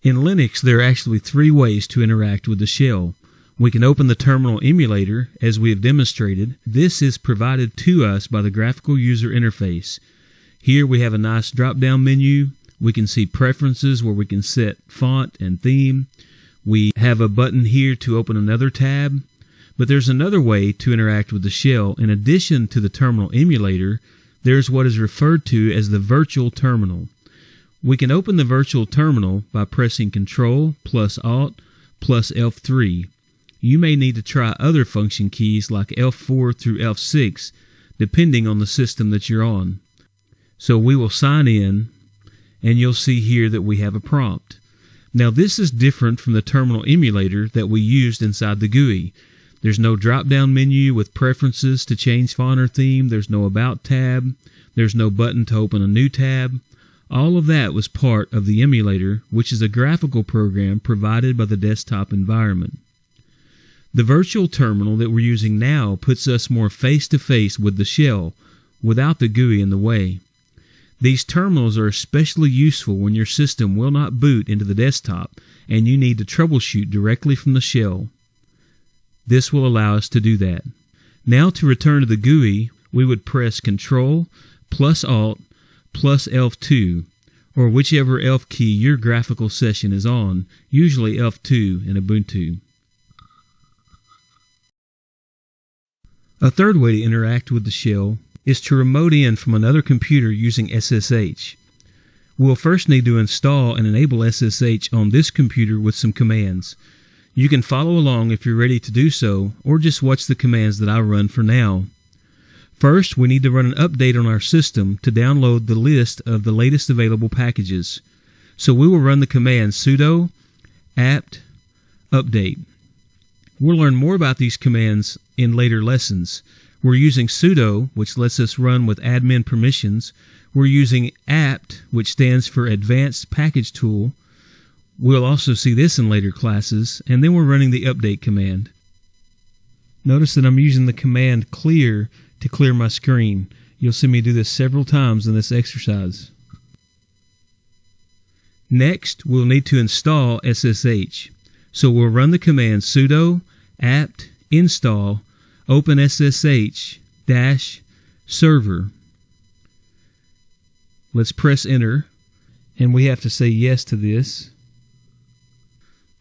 In Linux, there are actually 3 ways to interact with the shell. We can open the terminal emulator, as we have demonstrated. This is provided to us by the graphical user interface. Here we have a nice drop-down menu. We can see preferences where we can set font and theme. We have a button here to open another tab. But there's another way to interact with the shell. In addition to the terminal emulator, there's what is referred to as the virtual terminal. We can open the virtual terminal by pressing Ctrl+Alt+F3. You may need to try other function keys like F4 through F6, depending on the system that you're on. So we will sign in, and you'll see here that we have a prompt. Now this is different from the terminal emulator that we used inside the GUI. There's no drop-down menu with preferences to change font or theme. There's no About tab. There's no button to open a new tab. All of that was part of the emulator, which is a graphical program provided by the desktop environment. The virtual terminal that we're using now puts us more face-to-face with the shell, without the GUI in the way. These terminals are especially useful when your system will not boot into the desktop and you need to troubleshoot directly from the shell. This will allow us to do that. Now to return to the GUI, we would press Ctrl+Alt+F2, or whichever F key your graphical session is on, usually F2 in Ubuntu. A third way to interact with the shell is to remote in from another computer using SSH. We'll first need to install and enable SSH on this computer with some commands. You can follow along if you're ready to do so, or just watch the commands that I run for now. First, we need to run an update on our system to download the list of the latest available packages. So we will run the command sudo apt update. We'll learn more about these commands in later lessons. We're using sudo, which lets us run with admin permissions. We're using apt, which stands for Advanced Package Tool. We'll also see this in later classes, and then we're running the update command. Notice that I'm using the command clear to clear my screen. You'll see me do this several times in this exercise. Next, we'll need to install SSH. So we'll run the command sudo apt install OpenSSH-server. Let's press enter, and we have to say yes to this.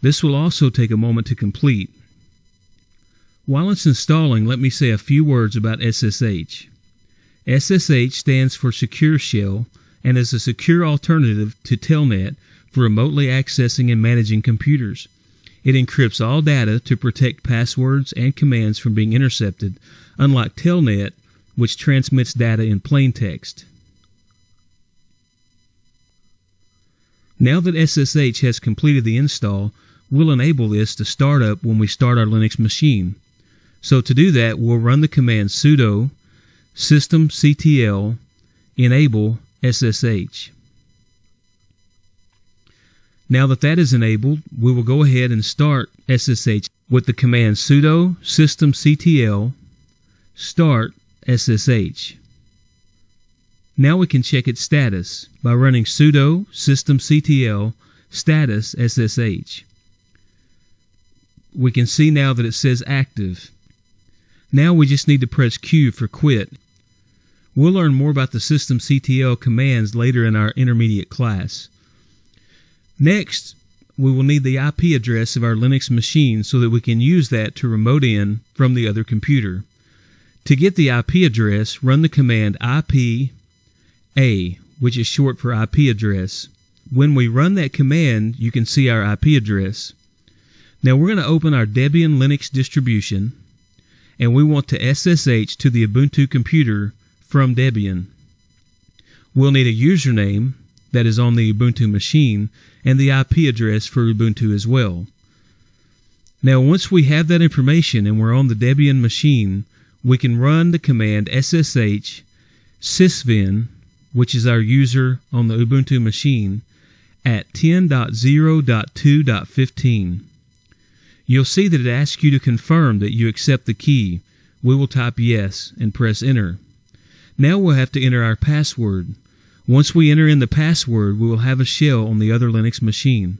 This will also take a moment to complete. While it's installing, let me say a few words about SSH. SSH stands for Secure Shell and is a secure alternative to Telnet for remotely accessing and managing computers. It encrypts all data to protect passwords and commands from being intercepted, unlike Telnet, which transmits data in plain text. Now that SSH has completed the install, we'll enable this to start up when we start our Linux machine. So to do that, we'll run the command sudo systemctl enable SSH. Now that that is enabled, we will go ahead and start SSH with the command sudo systemctl start SSH. Now we can check its status by running sudo systemctl status SSH. We can see now that it says active. Now we just need to press Q for quit. We'll learn more about the systemctl commands later in our intermediate class. Next, we will need the IP address of our Linux machine so that we can use that to remote in from the other computer. To get the IP address, run the command IP A, which is short for IP address. When we run that command, you can see our IP address. Now we're going to open our Debian Linux distribution, and we want to SSH to the Ubuntu computer from Debian. We'll need a username that is on the Ubuntu machine and the IP address for Ubuntu as well. Now once we have that information and we're on the Debian machine, we can run the command ssh sysvin, which is our user on the Ubuntu machine, at 10.0.2.15. You'll see that it asks you to confirm that you accept the key. We will type yes and press enter. Now we'll have to enter our password. Once we enter in the password, we will have a shell on the other Linux machine.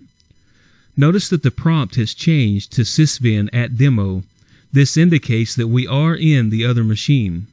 Notice that the prompt has changed to sysvin at demo. This indicates that we are in the other machine.